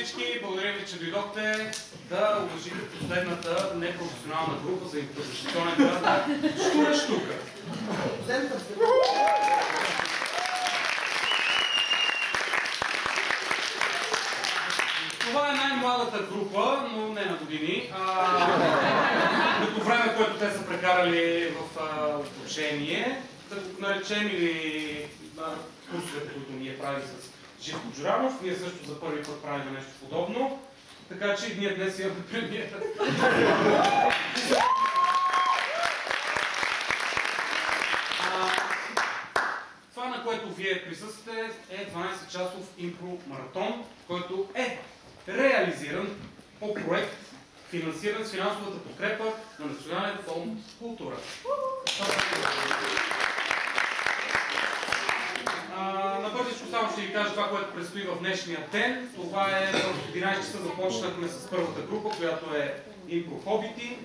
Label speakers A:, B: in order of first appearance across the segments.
A: всички, благодаря ви, че дойдохте да уважите последната непрофесионална група за импровизационен театър Штура Штука. Това е най-младата група, но не на години. Като време, което те са прекарали в учение, да го наречем или курсовете, които ние правим с Живко Джуранов. Ние също за първи път правим нещо подобно. Така че ние днес имаме премиера. Това, на което вие присъствате, е 12-часов импро-маратон, който е реализиран по проект, финансиран с финансовата подкрепа на Национален фонд култура. Набързичко само ще ви кажа това, което предстои в днешния ден. Това е в 11 часа започнахме с първата група, която е импро-хобити.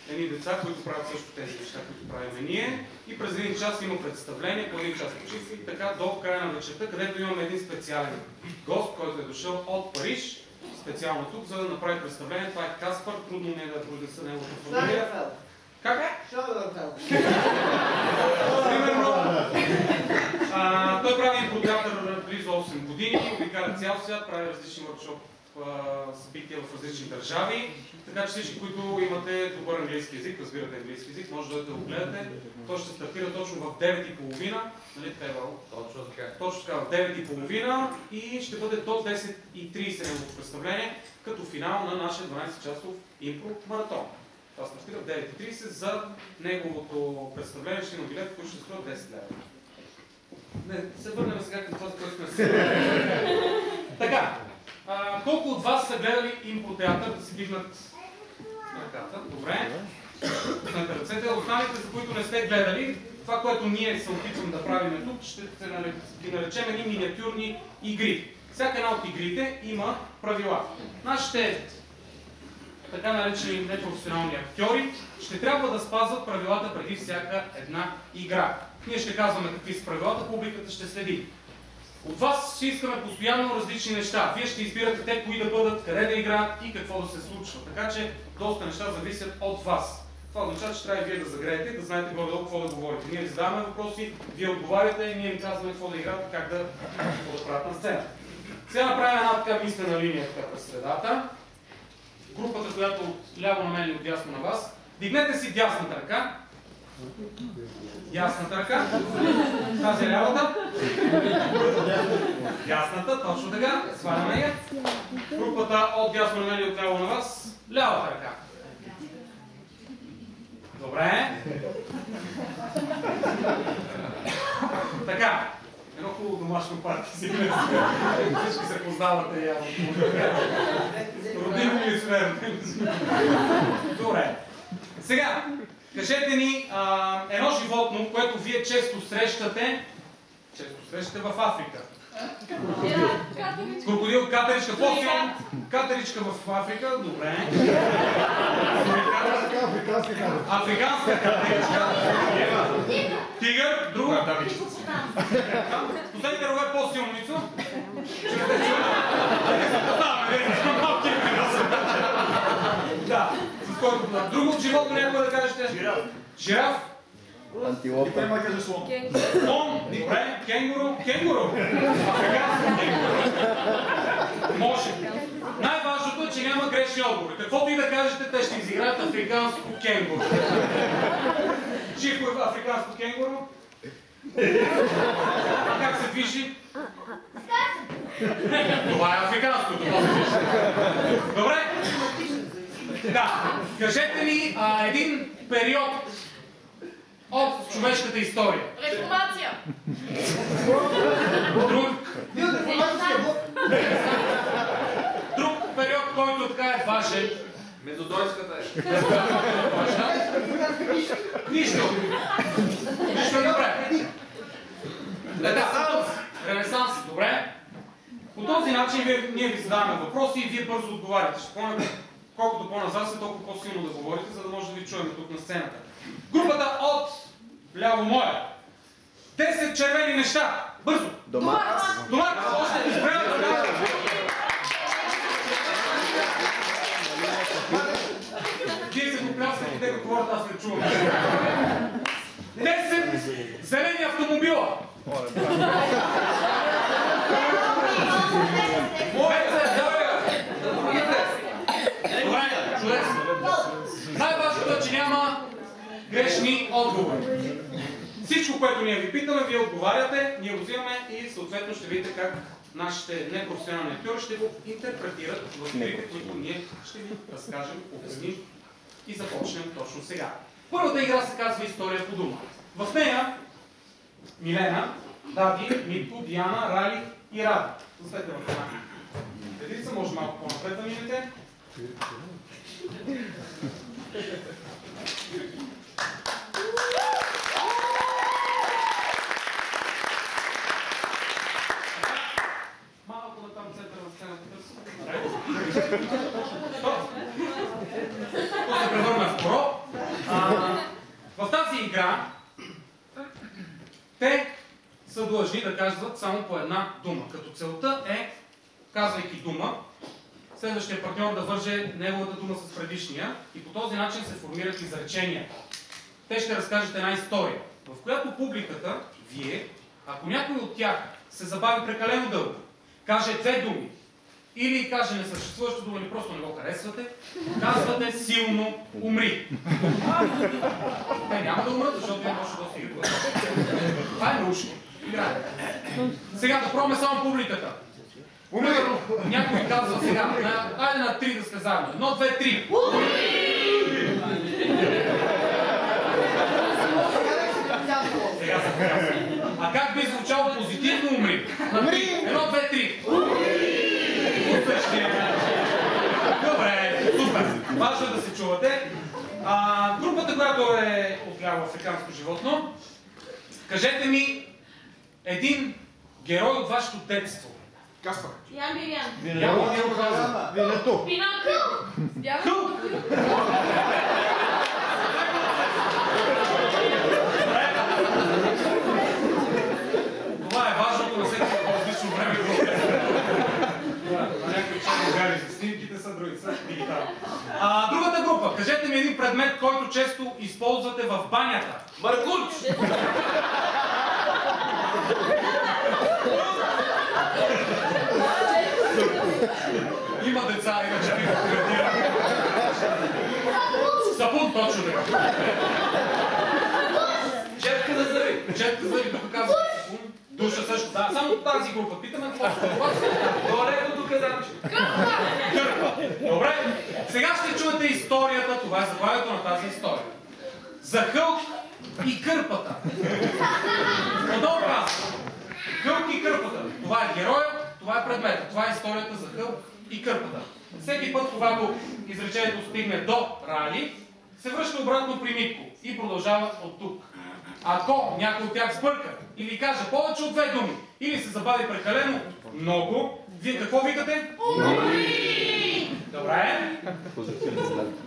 A: Едни деца, които правят също тези неща, които правим ние. И през един час има представление, по един час почивка и така до края на вечерта, където имаме един специален гост, който е дошъл от Париж, специално тук, за да направи представление. Това е Каспар, трудно ми е да произнеса неговата фамилия. Как е? Примерно, той прави импротеатър близо 8 години, обикаля цял свят, прави различни workshop събития в различни държави. Така че всички, които имате добър английски език, разбирате английски език, може да го гледате. Той ще стартира точно в 9:30, нали така е, Вало? Точно така, в 9:30 и ще бъде до 10:30 неговото представление, като финал на нашия 12-часов импро-маратон. Това стартира в 9:30 за неговото представление, ще има билет, който ще струва 10 лева. Не, се върнем сега към това, за което сме се. Така, колко от вас са гледали импро-театър, да си дигнат ръката? Добре. Пуснете ръцете. Останалите, за които не сте гледали, това, което ние се опитваме да правим тук, ще ги наречем едни миниатюрни игри. Всяка една от игрите има правила. Нашите така наречени непрофесионални актьори ще трябва да спазват правилата преди всяка една игра. Ние ще казваме какви са правилата, публиката ще следи. От вас ще искаме постоянно различни неща. Вие ще избирате те кои да бъдат, къде да играят и какво да се случва. Така че доста неща зависят от вас. Това означава, че трябва и вие да загреете, да знаете горе-долу какво да говорите. Ние ви задаваме въпроси, вие отговаряте и ние им казваме какво да играят и какво да правят на сцена. Сега направим една така мислена линия през средата. Групата, която от ляво на мен и от дясно на вас. Дигнете си дясната ръка. Дясната ръка. Тази е лявата. Дясната, точно така. Сваляме я. Групата от дясно на мен и от ляво на вас. Лявата ръка. Добре. Така. Едно хубаво домашно парти си. Всички се познавате явно. Родимо ли сме? Добре. Сега, кажете ни едно животно, което вие често срещате в Африка. Крокодил, катеричка, по-силно. Катеричка в Африка, добре. Африканска катеричка. Тигър, друго. Последните рога е по-силно, Ницо. Да, с който друго животно някой да кажете? Жираф. Жираф?
B: Антилопа.
C: Той ма каже слон.
A: Слон, добре. Кенгуру. Кенгуру. Африканско кенгуру. Може. Най-важното е, че няма грешни отговори. Каквото и да кажете, те ще изиграят африканско кенгуру. Живко е африканско кенгуру. Как се движи? Това е африканското. Добре? Да. Кажете ни един период от човешката история.
D: Реформация.
A: Друг период, който така е важен.
C: Мезодойската е.
A: Нищо. Нищо е добре. Ренесанс. Ренесанс, добре. По този начин ние ви задаваме въпроси и вие бързо отговаряте. Колкото по-назад сте, толкова по-силно да говорите, за да може да ви чуем тук на сцената. Групата от ляво моя. 10 червени неща. Бързо.
B: Домат.
A: Домат. Още. Избрана. хората, аз не чувам. 10 зелени автомобила. Добре, чудесно. Най-важното е, че няма грешни отговори. Всичко, което ние ви питаме, вие отговаряте, ние го взимаме и съответно ще видите как нашите непрофесионални актьори ще го интерпретират в игрите, които ние ще ви разкажем, обясним и започнем точно сега. Първата игра се казва История по дума. В нея Милена, Дади, Митко, Диана, Рали и Ради. Застанете в една редица, може малко по-напред да минете. Малко на там центъра на сцената търсим. Стоп! То се превърна в коро. В тази игра те са длъжни да казват само по една дума. Като целта е, казвайки дума, следващия партньор да върже неговата дума с предишния и по този начин се формират изречения. Те ще разкажат една история, в която публиката, вие, ако някой от тях се забави прекалено дълго, каже две думи или каже несъществуваща дума или просто не го харесвате, казвате силно умри. Те няма да умрат, защото вие може да стигате. Това е научно. Играе. Сега да пробваме само публиката. Примерно, някой казва сега, айде на 3 да сте заедно. 1, 2, 3. Сега се казва. А как би звучало позитивно умри? На 3. 1, 2, 3. Добре, супер. Важно е да се чувате. Групата, която е отляво африканско животно, кажете ми един герой от вашето детство.
B: Каспар.
D: Ян Бибиян.
B: Винето.
D: Пинокъл.
A: Хълк. Това е важното на всеки по-различно време. На някои черни гари за снимките са, други са дигитални. Другата група. Кажете ми един предмет, който често използвате в банята.
C: Маркуч!
A: Има деца, иначе ви го коментирам. Сапун, точно така.
C: Четка за зъби.
A: Четка за зъби, тук казвате сапун. Душа също. Да, само тази група. Питаме какво ще това.
C: Долето доказанче.
A: Кърпа. Добре, сега ще чуете историята. Това е заглавието на тази история. За Хълк и Кърпата. Отдолу казва. Хълк и Кърпата. Това е героят, това е предметът. Това е историята за Хълк и Кърпата. Всеки път, когато изречението стигне до Рали, се връща обратно при Митко и продължава от тук. Ако някой от тях сбърка или каже повече от две думи, или се забави прекалено много, вие какво викате? Добре.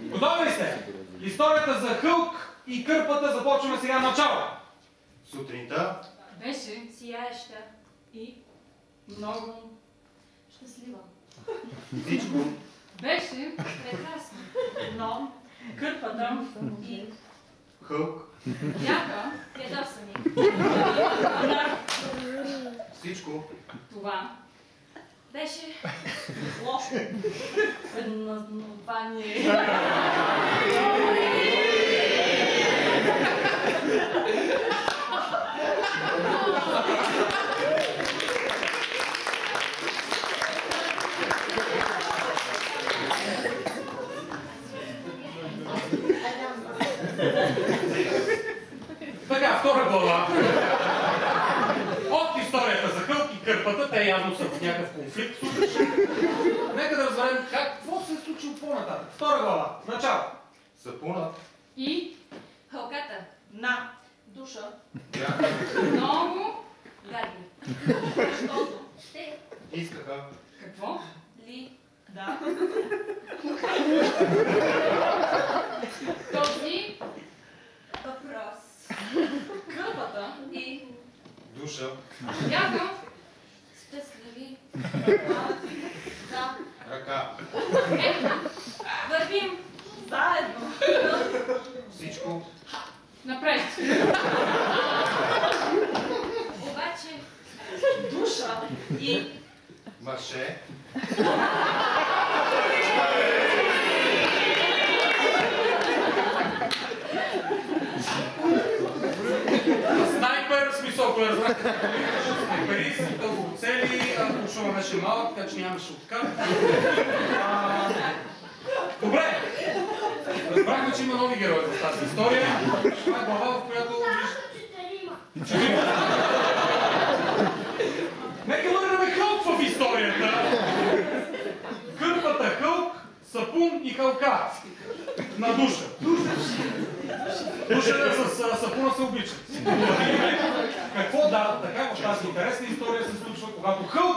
A: Готови ли сте? Историята за Хълк и Кърпата започваме сега начало.
B: Сутринта
D: Беше сияеща
E: И
D: много щастлива.
B: всичко
D: Беше прекрасно.
E: но кърпата
D: И
B: Хълк,
D: бяха ядосани.
B: всичко
D: Това беше
E: лошо предназначение.
A: Така, втора глава. От историята за Хълк и Кърпата, те явно са в някакъв конфликт. Нека да разберем какво се е случило по-нататък. Втора глава. Начало.
B: сапунът
D: и хълката
E: На
D: душа
B: бяха,
D: много гадни. Защото те
B: искаха
D: какво ли
E: да
D: този въпрос
E: кърпата
D: и
B: душа,
D: бяха щастливи да
B: ръка,
D: вървим
E: заедно
B: всичко.
D: Напред. Обаче
E: душа и
B: Мъже.
A: Снайпер, в смисъл, ако разбрахте, снайперист, дългоцели, куршума беше малък, така че нямаше откат. Добре, разбрахме, че има нови герои в тази история. Това е глава, в която... Нека върнем Хълк в историята. Кърпата Хълк, сапун и халка. На душа. Душа с сапуна се обичат. Какво да, така в тази интересна история се случва, когато Хълк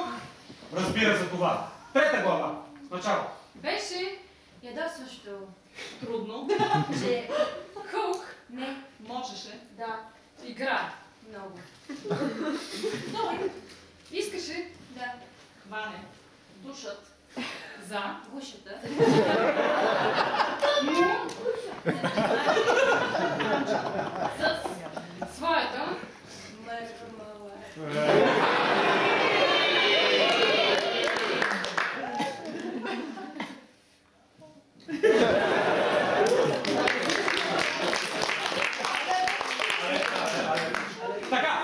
A: разбира за това. Трета глава. Начало.
D: беше ядосващо,
E: трудно,
D: че Хълк не
E: можеше
D: да
E: играе,
D: много.
E: той
D: Искаше да
E: хване душът
D: за гушата с своята мърмала.
A: Така,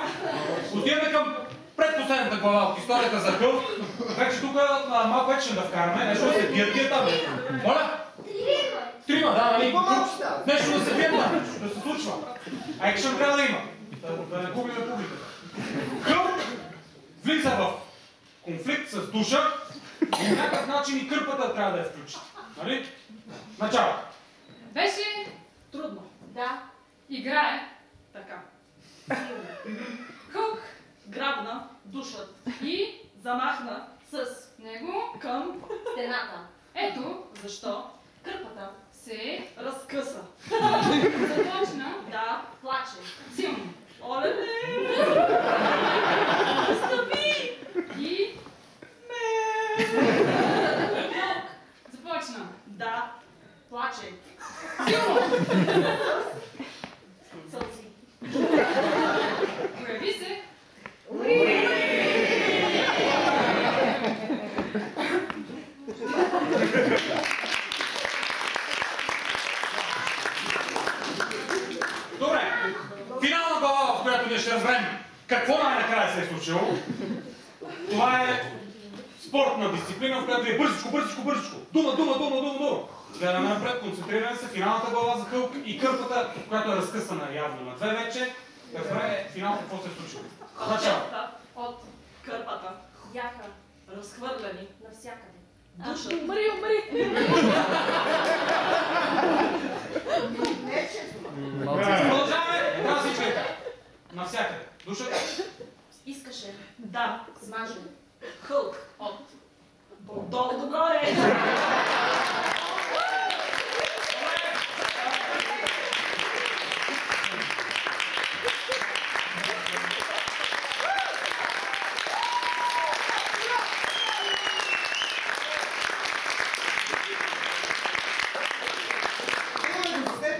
A: отиваме към предпоследната глава от историята за Хълк. Вече тук малко вече ще да вкараме, нещо да се бият тия там. Моля? Трима, да, нали? Нещо да се бият там, нещо да се случва. Екшън трябва да има, да не губим публиката. Хълк влиза в конфликт с душа и по някакъв начин и кърпата трябва да я включи. Нали? Начало.
D: Беше
E: трудно,
D: да
E: играе така.
D: Хълк
E: Грабна душът
D: и
E: замахна с
D: него
E: към
D: стената. Ето
E: защо
D: кърпата се
E: разкъса.
D: започна
E: Да,
D: плаче силно.
E: оле-ле! Остави!
D: И започна
E: Да,
D: плаче
E: силно!
D: сълзи.
E: Появи се
A: Добре, финална глава, в която ние ще разберем какво най-накрая се е случило. Това е спортна дисциплина, в която е бързичко. Дума. Гледаме напред, концентрираме се, финалната глава за Хълк и кърпата, която е разкъсана явно на две вече. Да разберем финал какво се е случило. Начало.
E: от кърпата
D: Бяха
E: разхвърляни
D: навсякъде.
E: душът.
D: Умри!
A: Продължаваме. Това всички. Навсякъде. Душата.
D: Искаше
E: Да,
D: смаже
E: Хълк от долу догоре.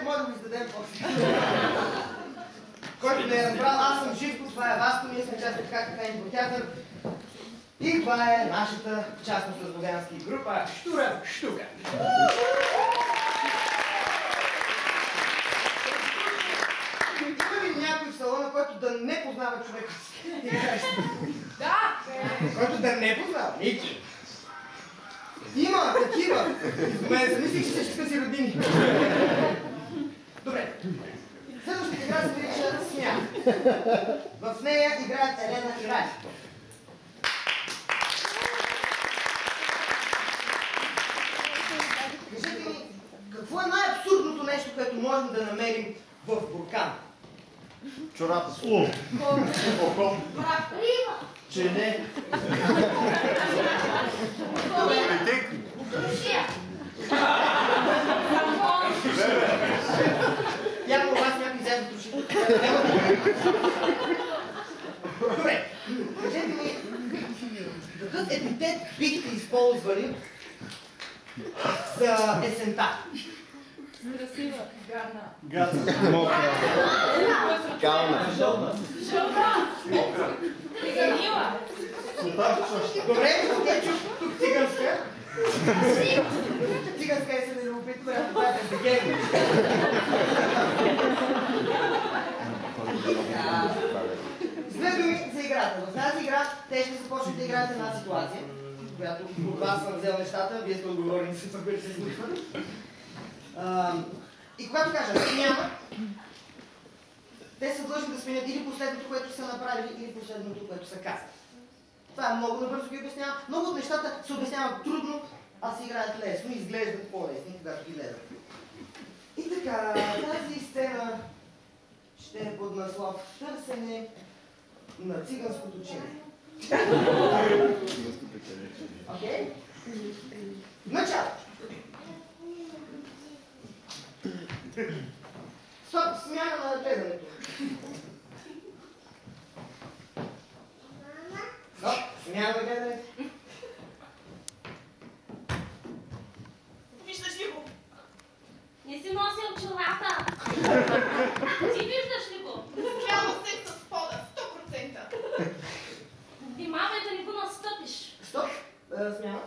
F: Може да го издадем после. Който не е разбрал, аз съм Живко, това е Васко, ние сме част от така театър. И това е нашата частност славянски група Штура Штука. Има ли някой в салона, който да не познава човека си?
D: Да!
F: Който да не познава? Ники. Има такива. Мен замислих, че всички са си роднини. Добре. Следващата игра се нарича Смях. В нея играят Елена и Ради. Кажете ми, какво е най-абсурдното нещо, което можем да намерим в буркан?
G: Чората. Окон. Чине. Летик.
F: Явно у вас някой изяде душите. Добре, кажете ми, какъв епитет бихте използвали за есента?
D: Красива. Гарна.
G: Гадна. Мокра. Кална.
B: Мокра.
D: Приганила.
F: Добре, кетчуп, тук циганска. Циганска е се не любопитно, да това е бездегенна. С две думи за играта. В тази игра те ще започнат да играят една ситуация, в която от вас съм взел нещата, вие сте отговорни за това, което се случва. И когато кажа смяна, те са длъжни да сменят или последното, което са направили, или последното, което са казали. Това е много набързо ги обяснявам. Много от нещата се обясняват трудно, а се играят лесно и изглеждат по-лесни, когато ги гледат. И така, тази сцена ще е под наслов "Търсене на циганското челе". Окей? Начало! Стоп, смяна на гледането. Стоп, смяна на гледането.
E: Виждаш ли го?
H: Не си носил челата. Ти виждаш ли го?
D: Спрямо се с пода. 100%.
H: Внимавай да не го настъпиш.
F: Стоп, смяна.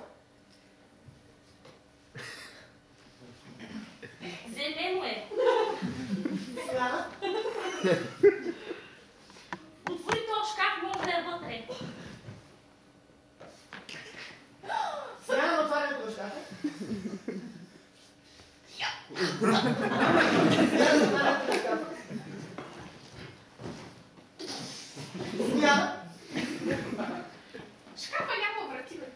H: Зелено е.
F: Смяна.
H: Отвори този шкаф, може да е вътре.
F: Смяна на отварянето на шкафа. Смяна.
D: Шкафа няма врати, бе.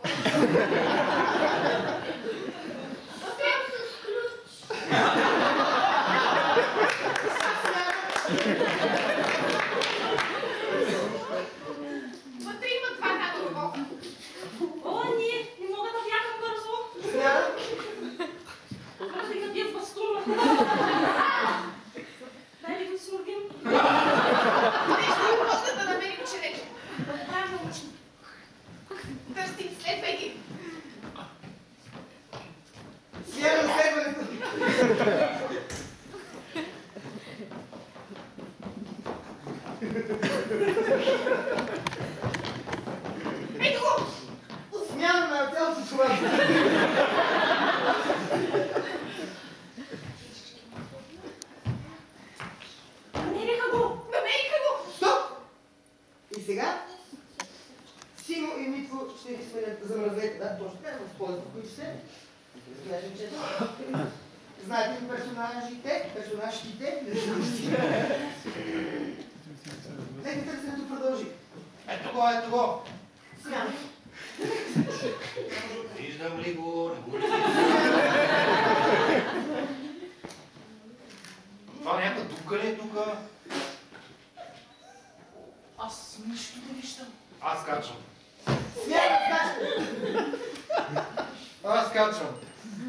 D: Вътре има два надолу.
H: О, не мога да бягам бързо.
F: Смяна.
H: Мога да ги набия в бастуна. Дай ли го смървим?
D: Нещо ми помогнат да намерим черече.
H: Правилно.
D: Търсим, следвай ги.
F: Смяна на следването.
D: Ето го!
F: Смяна на цялото това.
H: Намериха го.
D: Намериха го!
F: Стоп! И сега Симо и Митко ще ви сменят замразете, да, точно така, в полето, в които сте. Разглеждам, че знаете ли персонажите? Нека търсенето продължи. Ето го. Смяна.
B: Виждам ли го? Не го ли? Това някаква дупка ли е тук?
C: Аз нищо не виждам.
B: Аз качвам.
F: Смяна да скача.
B: Аз качвам.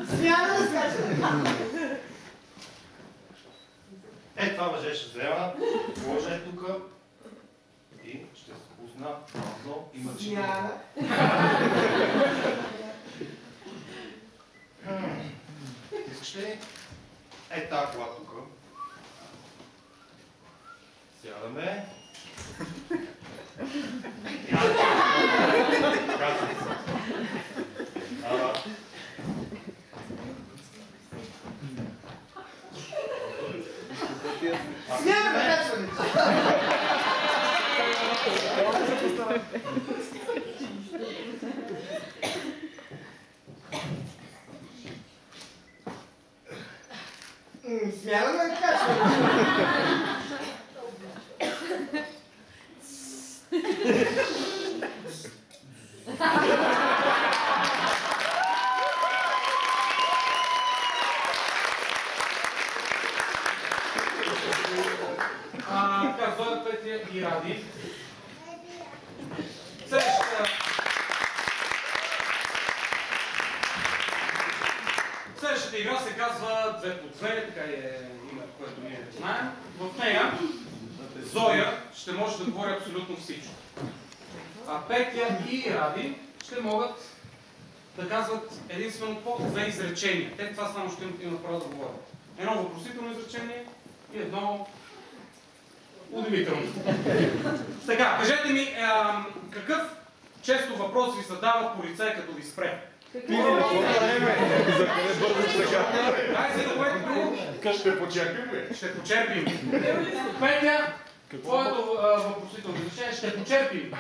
F: Смяна да скача.
B: Е, това въже ще взема. Сложа е тук. И ще се спусна бавно и мъчително.
F: Смяна.
B: Искаш ли? Е, тази кола тук. Сядаме. Качвам се.
F: Смяна да качването. Смяна да качването.
A: Така, Зоя, Петя и Ради. Следващата игра се казва 2 по 2, така е име, което ние знаем. В нея Зоя ще може да говори абсолютно всичко. А Петя и Ради ще могат да казват единствено по 2 изречения. Те това само ще имат право да говорят. едно въпросително изречение и едно удивително. Така, кажете ми, какъв често въпрос ви задава полицай, като ви спре? Дай се да което друго.
B: Ще почерпим ли?
A: Ще почерпим. Петя, твоето въпросително изречение ще почерпим.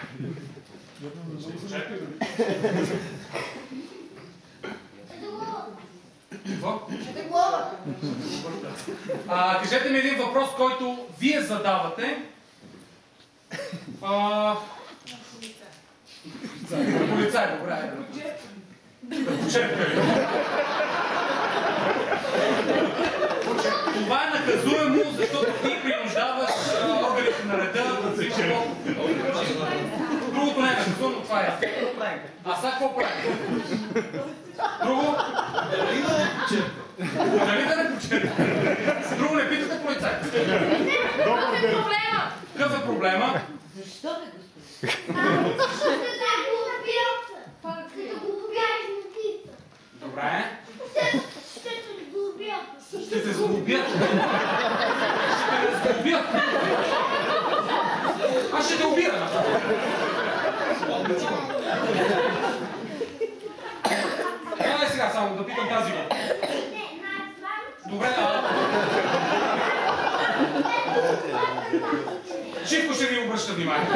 A: Какво?
F: Ще глава.
A: Кажете ми един въпрос, който вие задавате. Полицай, добре. Да почерпя. Това е наказуемо, защото ти принуждаваш органите на реда да взимат отговор. Другото не е наказуемо, това е. А сега какво правим? Друго? Дали да не почерпя? Друго не питате полицай.
H: Какъв е проблема?
A: Какъв е проблема?
F: Защо бе, господин?
A: Добре.
H: Ще те сглобят.
A: Ще те сглобят. Ще те сглобят. Аз ще те убия. Дай сега само да питам тази го. Добре, Живко ще ви обръща внимание.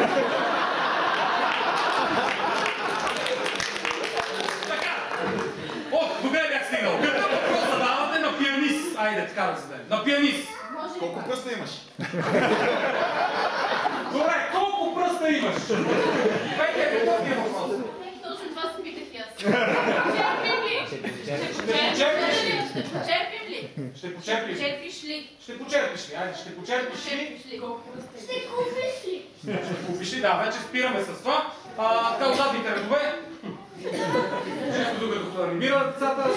A: Така. Добре бях стигнал. Какъв въпрос задавате на пианист? Айде, така да зададем. На пианист.
B: Колко пръста имаш?
A: Добре, колко пръста имаш? Петя, какъв ти е въпрос?
D: Точно това се питах и аз. Почерпим ли? Ще почерпим ли?
A: Ще почерпиш?
D: Почерпиш ли?
A: Ще почерпиш ли? Айде, ще почерпиш ли?
D: Почерпиш ли?
H: Ще купиш ли?
A: Ще купиш ли? Да, вече спираме с това. Така от задните редове. Често докато анимира децата.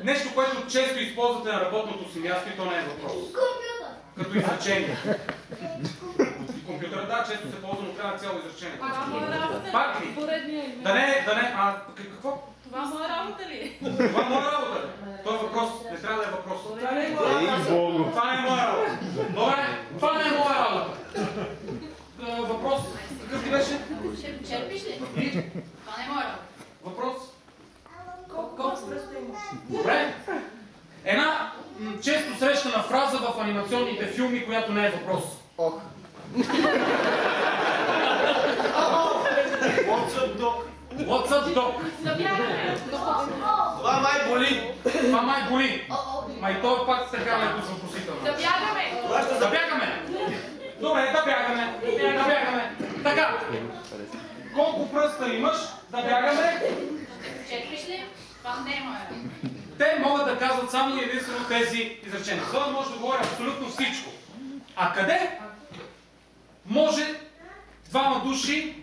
A: Нещо, което често използвате на работното си място и то не е въпрос.
H: Компютър.
A: Като изречение. Компютъра, да, често се ползва, но трябва цяло изречение.
E: Това моя работа ли?
A: Пак ли?
E: Поредния име.
A: Да не, какво?
E: Това моя работа ли?
A: Това е моя работа. Това е въпрос, не трябва да е въпрос.
E: Това не е моя работа.
A: Това не е моя работа. Добре, това не е моя работа. Въпрос, какъв ти беше?
D: Ще почерпиш ли? Това не е моя работа.
A: Въпрос?
E: Колко пръста имаш?
A: Добре. Една често срещана фраза в анимационните филми, която не е въпрос.
G: Ох.
B: What's up, dog?
A: What's up, dog?
D: Да бягаме.
B: Това май боли.
A: Това май боли. Май той пак така ме въпросително.
D: Да бягаме.
A: Да бягаме. Добре, да бягаме. Да бягаме. Така. Колко пръста имаш? Да бягаме.
D: Почерпиш ли? Това не е моя работа.
A: Те могат да казват само и единствено тези изречения. Той може да говори абсолютно всичко. А къде може двама души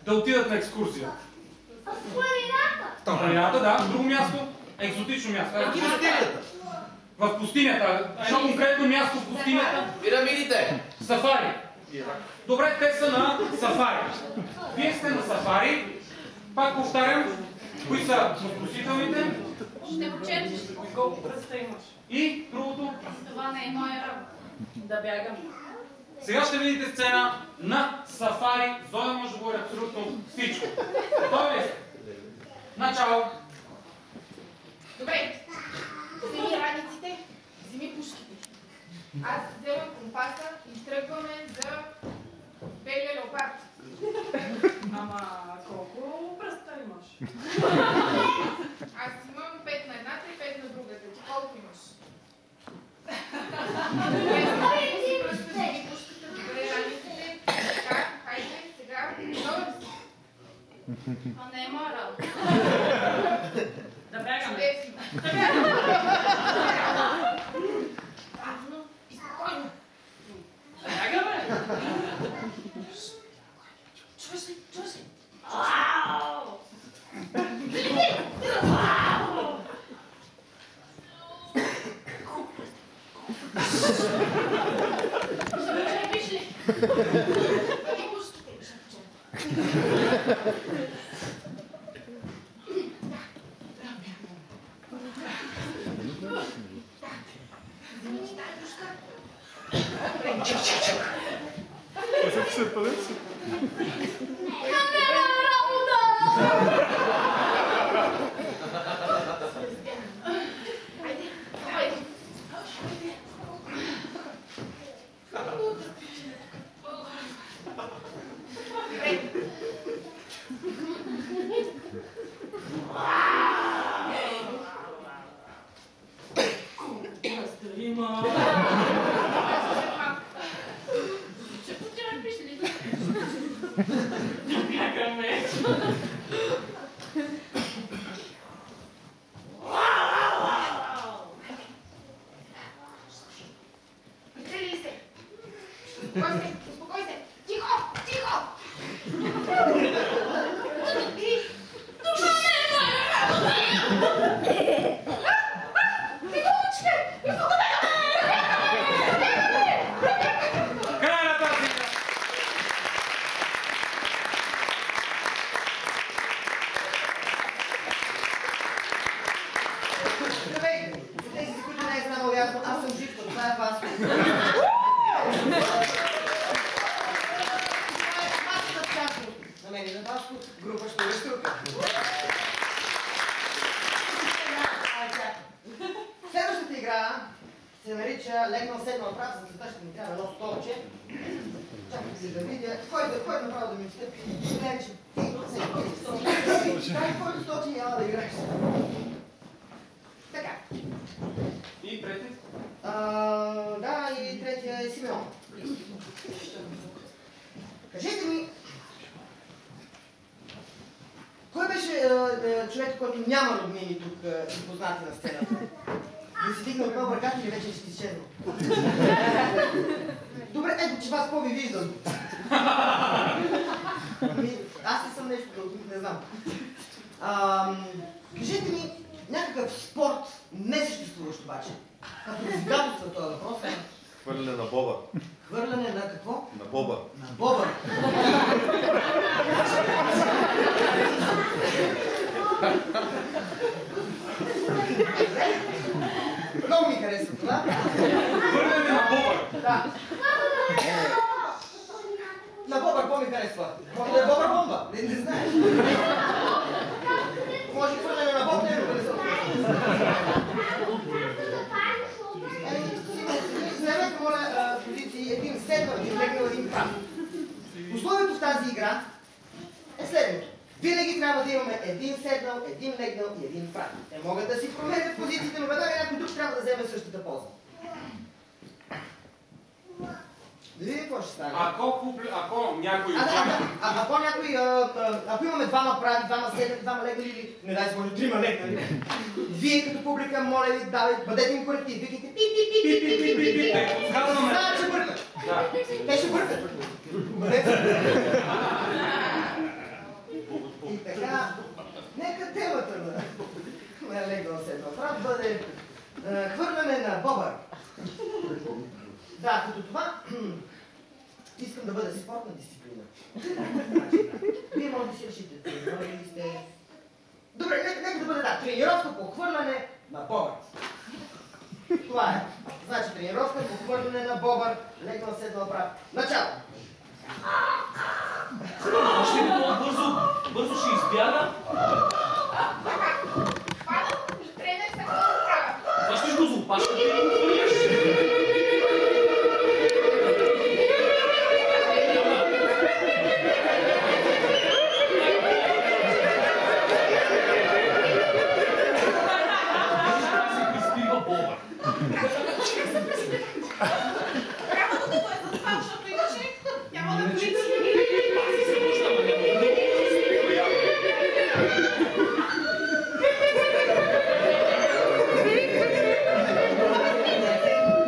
A: да отидат на екскурзия?
H: В планината.
A: В планината, да. Друго място, екзотично място. В пустинята. Едно конкретно място в пустинята.
I: Пирамидите!
A: Сафари. Добре, те са на сафари. Вие сте на сафари. Пак повтарям, кои са въпросителните
D: Ще почерпиш ли?
E: Колко пръста имаш?
A: и другото.
D: Това не е моя работа.
E: Да бягам.
A: Сега ще видите сцена на сафари. Зоя може да говори абсолютно всичко. Готови ли сте? Начало.
D: Добре. Вземи раниците, вземи пушките. Аз вземам компаса и тръгваме за белия леопард.
E: Ама колко пръста имаш?
D: Аз имам 5 на едната и 5 на другата. Ти колко имаш? Вземи пушката, добре раниците. Така, хайде, сега. Готови ли си? Това не е моя работа.
E: Да бягаме.
D: Чудесно. Бавно и спокойно.
E: Бягаме.
D: Чуваш ли? Чуваш ли? Ще почерпиш ли? Ами пушките. Ще почерпя. Айде, айде.
E: Раздарима.
C: Ще почерпиш ли?
E: Да бягаме.
D: Прицели се. Успокой се, успокой се. Тихо, тихо.
A: Край на тази игра!
F: Здравейте! За тези, за които не е станало ясно, аз съм Живко, това е Васко. Масата частност на мен и на Васко, група Штурка. Следващата игра се нарича Легнал седнал прав, за това ще ми трябва едно столче. Чакайте да видя. Кой направо да ми стъпи? Гледай, че който столче няма да играеш. Така.
A: И трети?
F: Да, и третия е Симеон. Кажете ми, кой беше човек, който няма роднини тук и познати на сцената? Да си дигна отново ръката или вече ще изчезна? Добре, ето, че вас по-ви виждам. Аз не съм нещо друго, не знам. Кажете ми, някакъв спорт, не съществуващ обаче, като предизвикателство този въпрос.
B: Хвърляне на боба.
F: Хвърляне на какво?
B: На боба.
F: На боба. Много ми харесва това.
A: Хвърляне на бобър!
F: Да. На бобър по-ми харесва. Може да е бобър бомба. Не знаеш. Може хвърляне на боб, не да се Вземете, моля, позиции един седмър, един легнал, един прав. Условието в тази игра е следното. Винаги трябва да имаме един седнал, един легнал и един прав. Те могат да си променят позициите, но веднага някой друг трябва да вземе същата поза. Да видим какво ще стане.
A: Ако някой...
F: Ако някой, ако имаме двама прави, двама седнали, двама легнали или, не дай се може, трима легнали, вие като публика, моля ви, бъдете им коректив, викайте пи-пи-пи-пи-пи-пи-пи-пи. Знаят, че бъркат. Те ще бъркат. И така, нека темата на легнал седнал прав бъде хвърляне на бобър. Да, като това искам да бъде спортна дисциплина. Вие може да си решите, тренирали ли сте? Добре, нека да бъде тренировка по хвърляне на бобър. Това е. Значи тренировка по хвърляне на бобър, легнал седнал прав. Начало!
C: Още бързо ще избяга.
D: Падам и тренер се какво да правя.
C: Хващаш го за опашката и го хвърляш.
D: Трябва да го е за това, защото иначе няма да приличи.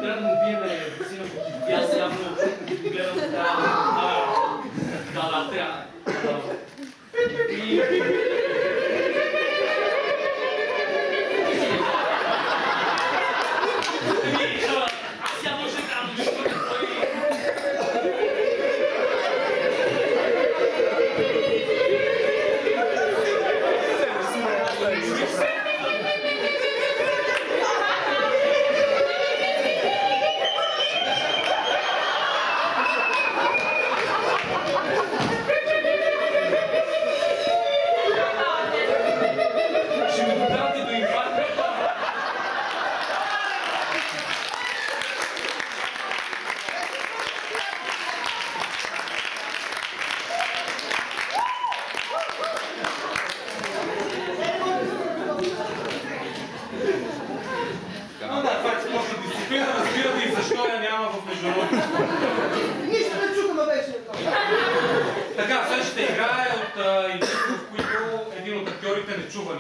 C: Трябва да му биеме сина по и аз явно гледам така. Да, трябва. Аз явно ще трябва да виждам той.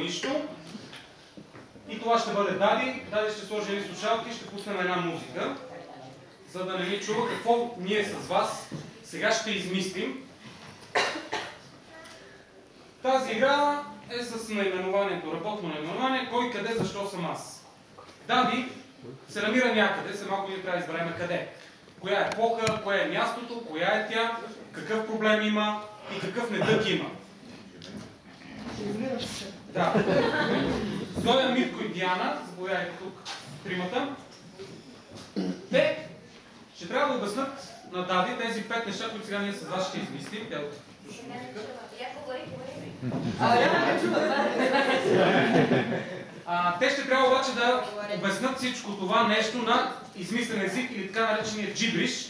A: нищо. И това ще бъде Дади. Дади ще сложи едни слушалки и ще пуснем една музика, за да не ни чува какво ние с вас сега ще измислим. Тази игра е с наименованието, работно наименование Кой, къде, защо съм аз. Дади се намира някъде, след малко ние трябва да изберем къде. Коя е епоха, кое е мястото, коя е тя, какъв проблем има и какъв недък има. Да. Зоя, Митко и Диана, заповядайте тук тримата. Те ще трябва да обяснат на Дади тези 5 неща, които сега ние с вас ще измислим. Те ще трябва обаче да обяснат всичко това нещо на измислен език или така наречения джибриш.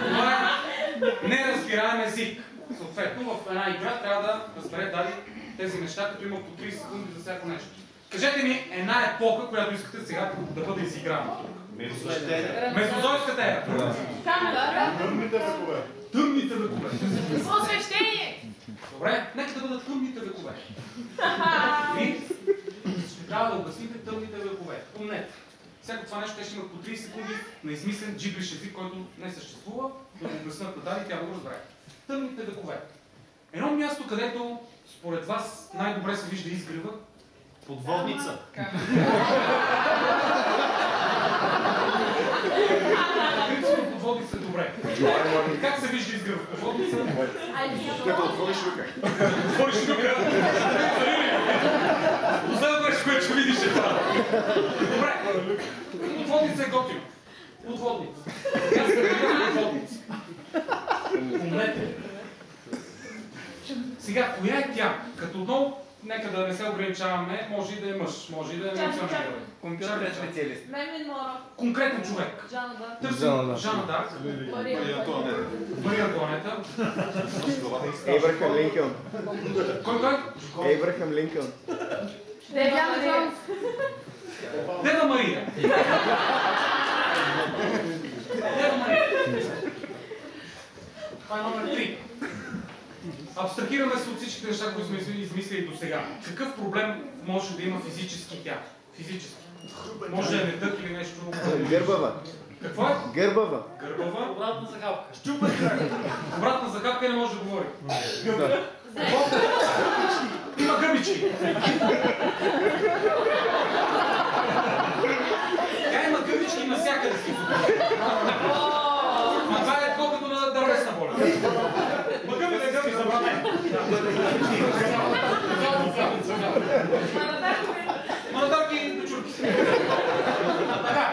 A: Това е неразбираем език. Съответно, в една игра трябва да разбере Дади тези неща, като има по 30 секунди за всяко нещо. Кажете ми една епоха, която искате сега да бъде изиграна. Мезозойската ера.
E: Тъмните векове.
A: Тъмните векове.
D: Посвещение!
A: Добре, нека да бъдат тъмните векове. И ще трябва да обясните тъмните векове. Помнете, всяко това нещо ще имат по 30 секунди на измислен джиблиш език, който не съществува, да го обяснат на Дади и тя да го разбере. Тъмните векове. Едно място, където според вас най-добре се вижда изгрева.
B: Подводница.
A: Принципно подводница е добре. Как се вижда изгрева в подводница?
G: Като отвориш люка.
A: Отвориш люка. Последното нещо, което ще видиш е това. Добре. Подводница е готино. Подводница. Как се вижда подводница? Помнете. Сега, коя е тя? Като отново, нека да не се ограничаваме, може и да е мъж, може и да е национален.
G: Компютърен специалист.
E: Мемин Мора.
A: Конкретен човек.
E: Жана Дарк.
A: Търсим Жана Дарк. Мария Антуанета.
G: Ейбрахам Линкълн.
A: Кой?
G: Ейбрахам Линкълн.
E: Девяна Джонс.
A: Дева Мария. Дева Мария. Това е номер 3. Абстрахираме се от всичките неща, които сме измислили до сега. Какъв проблем може да има физически тя? Физически. Може да е недък или нещо друго.
G: Гърбава.
A: Какво е?
G: Гърбава.
A: Гърбава.
C: Обратна захапка.
A: Обратна захапка не може да говори. Има гъбички. Тя има гъбички навсякъде си. А това е колкото на дървесна болест. Гъбички забранен. Манатарки до чурки. Така.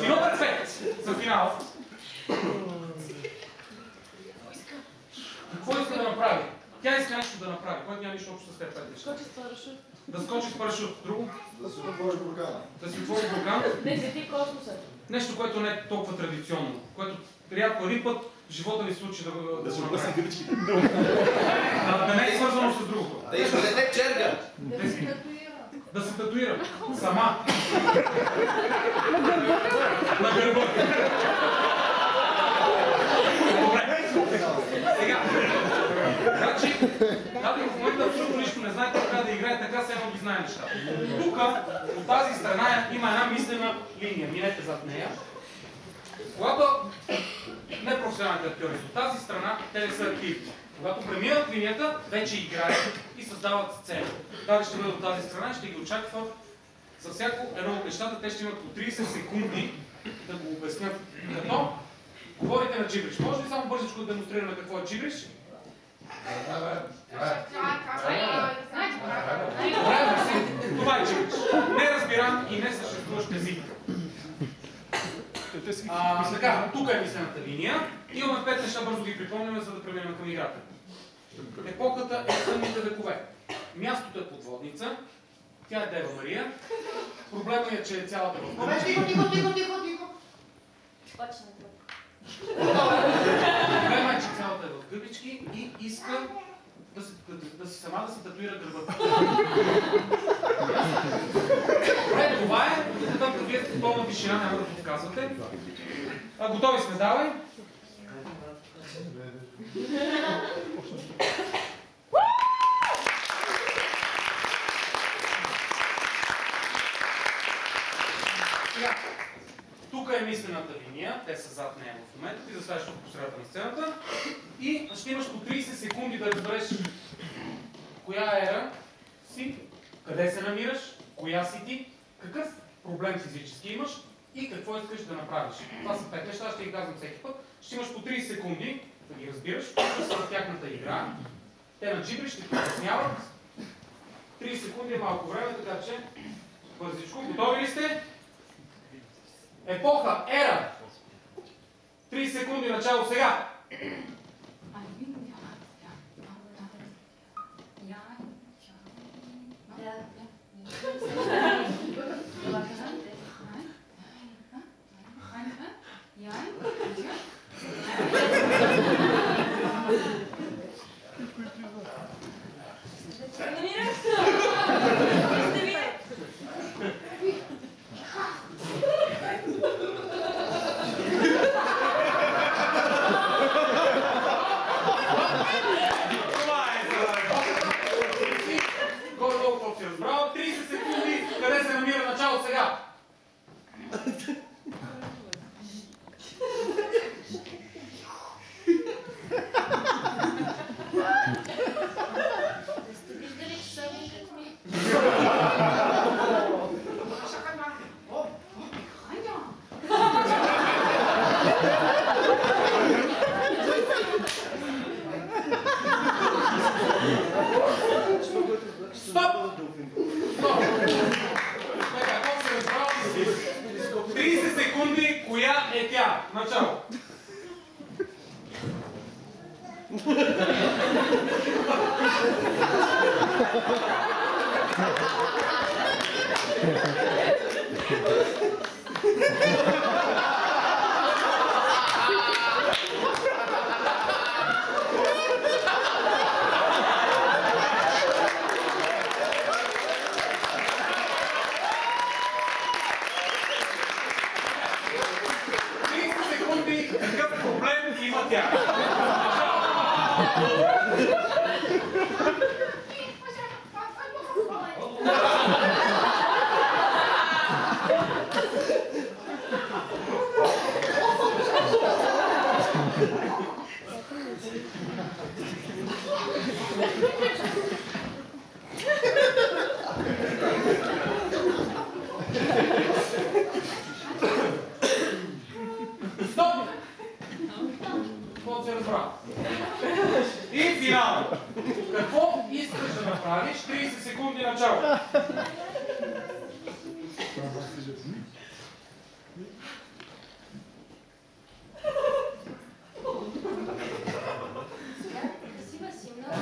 A: И номер 5 за финал. Какво иска да направи? Тя иска нещо да направи, което няма нищо общо с теб.
E: Скочи с парашут.
A: Да скочи с парашут. Друго?
G: Да си отвориш буркана.
A: Да си отвори буркан.
E: Не сети космоса.
A: Нещо, което не е толкова традиционно. Което рядко един път в живота ви случи да го направи. Да не е свързано с другото.
B: Да изгледе черга.
E: Да се татуира.
A: Да се татуира. Сама. На гърба. Добре. Сега. Значи, Дади в момента абсолютно нищо не знае как да играе, така все едно ги знае нещата. Тук, от тази страна има една мислена линия. Минете зад нея. Когато непрофесионалните актьори са от тази страна, те не са активни. Когато преминат линията, вече играят и създават сцена. Дади ще бъде от тази страна и ще ги очаква за всяко едно от нещата. Те ще имат по 30 секунди да го обяснят. Като говорите на джибриш. Може ли само бързичко да демонстрираме какво е джибриш? Добре, мерси. Това е джибриш. Неразбиран и не съществуващ език. Така, тук е мислената линия. Имаме 5 неща, бързо ги припомняме, за да преминем към играта. Епохата е тъмните векове. Мястото е подводница. Тя е Дева Мария. Проблемът е, че е цялата в гъбички.
F: Тихо.
H: Почнете.
A: Проблемът е, че цялата е в гъбички и иска да си сама да се татуира гърбата. Добре, това е. Докато вие сте пълна тишина, няма да подсказвате. Готови сме, давай. Тук е мислената линия, те са зад нея в момента, ти заставаш тук по средата на сцената и ще имаш по 30 секунди да разбереш коя ера си, къде се намираш, коя си ти, какъв проблем физически имаш и какво искаш да направиш. Това са 5 неща, ще ги казвам всеки път. Ще имаш по 30 секунди да ги разбираш, които са в тяхната игра. Те на джибри ще ти обясняват. 30 секунди е малко време, така че бързичко. Готови ли сте? Епоха, ера. 30 секунди начало сега. Горе-долу какво си разбрал. 30 секунди, къде се намира начало сега?
H: Сте виждали часовникът ми?
A: Стоп! Стоп! Така, какво се разбрал? 30 секунди, коя е тя? Начало. Какъв проблем има тя? Стоп! Какво се разбра? И финал. Какво искаш да направиш? 30 секунди начало.
H: Красива си много.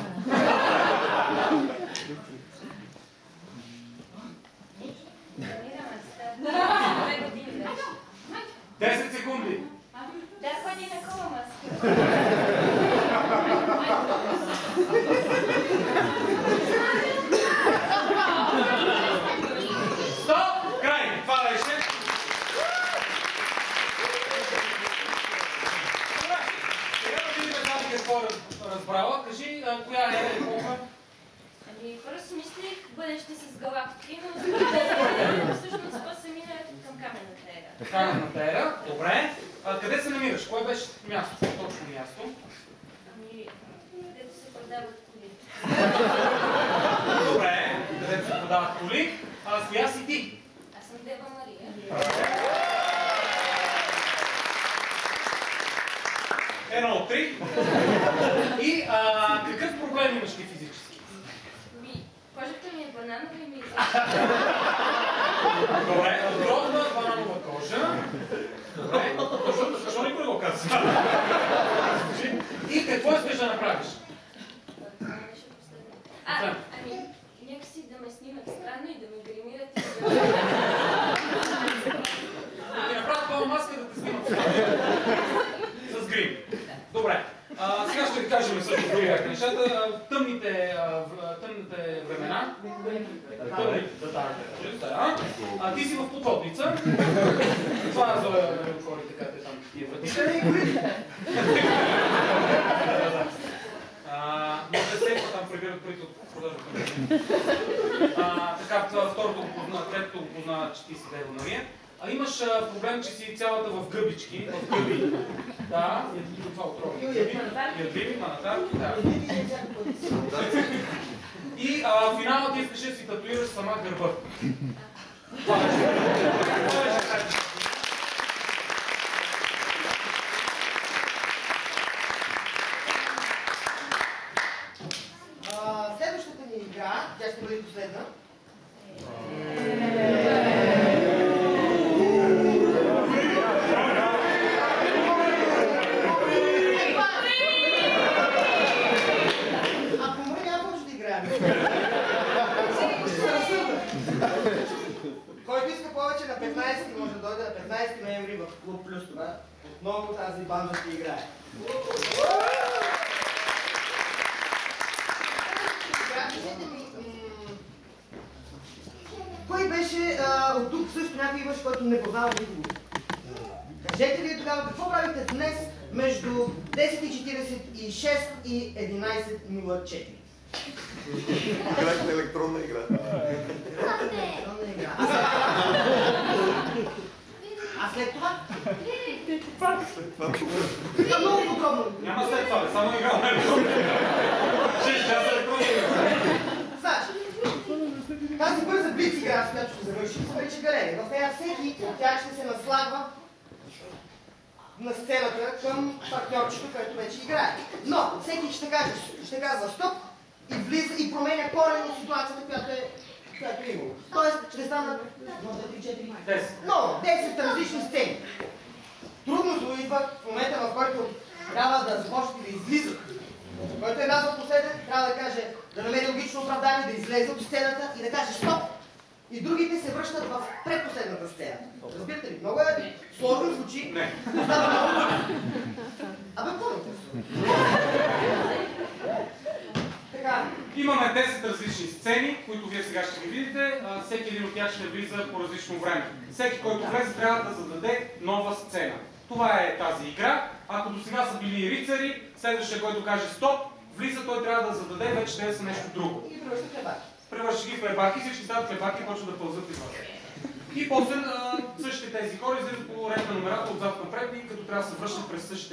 H: Планираме се. 2 години вече.
A: 10 секунди.
H: Да, ходи на кола маска.
A: Стоп! Край! Това беше. Добре. Сега да видим тази какво разбрала. Кажи, коя е епоха?
H: Ами, първо си мислих бъдеще с галактики, но всъщност после миналето към каменната ера.
A: Каменната ера. Добре. Къде се намираш? Кое беше място? Точно място.
H: Ами, където се продават коли.
A: Добре. Където се продават коли. С коя си ти?
H: Аз съм Дева Мария.
A: Едно от 3. И какъв проблем имаш ти физически?
H: Ами, кожата ми е бананова и ми излиза.
A: Добре, отровна бананова кожа. Добре, защо никой го казва? И какво искаш да направиш?
H: Това беше последно. Ами, някакси да ме снимат странно и да ме гримират и да
A: Да ти направят пълна маска да те снимат с грим. Добре. Сега ще ви кажем също други нещата. Тъмните времена. Ти си в подводница. Това е за хорите, така те там тия вратите. Може да се там прибират парите от продажа. Така, това второто го позна, третото го позна, че ти си Дева Мария. А имаш проблем, че си цялата в гъбички, в гъби. Да, това отрови. Ядливи, манатарки, да. И финално ти искаш да си татуираш сама гърба. Това беше така.
F: Следващата ни игра, тя ще бъде последна. Ако мър няма може да играем. Който иска повече на 15 може да дойде на 15 ноември в Клуб Плюс това. Отново тази банда ще играе. Кой беше от тук също някой имаш, който не познава никого? Кажете ли тогава какво правите днес между 10:46 и 11:04?
G: Играхте електронна игра.
F: Електронна игра. А след това? Това много подробно.
A: Няма след това, само игра на електронна игра. 6 часа електронна игра.
F: Значи, тази бърза блиц игра, с която ще завършим, се нарича галерия. В нея всеки от тях ще се наслагва на сцената към партньорчето, което вече играе. Но всеки ще казва стоп и влиза и променя коренно ситуацията, която е имало. Тоест ще станат 10. Но 10 различни сцени. Трудното идва в момента, в който трябва да започнете да излизат. Който е назвал последен, трябва да каже, да намери логично оправдание, да излезе от сцената и да каже стоп. И другите се връщат в предпоследната сцена. Разбирате ли? Много е сложно звучи.
A: Не.
F: Абе, помните. Така.
A: Имаме 10 различни сцени, които вие сега ще ги видите. Всеки един от тях ще влиза по различно време. Всеки, който влезе, трябва да зададе нова сцена. Това е тази игра. Ако до сега са били рицари, следващия, който каже стоп, влиза, той трябва да зададе вече да са нещо друго.
F: И превръща хлебаки.
A: Превръща ги в хлебаки, всички стават хлебаки и почват да пълзат извън. И после същите тези хора излизат по ред на номерата отзад напред и като трябва да се връщат през същите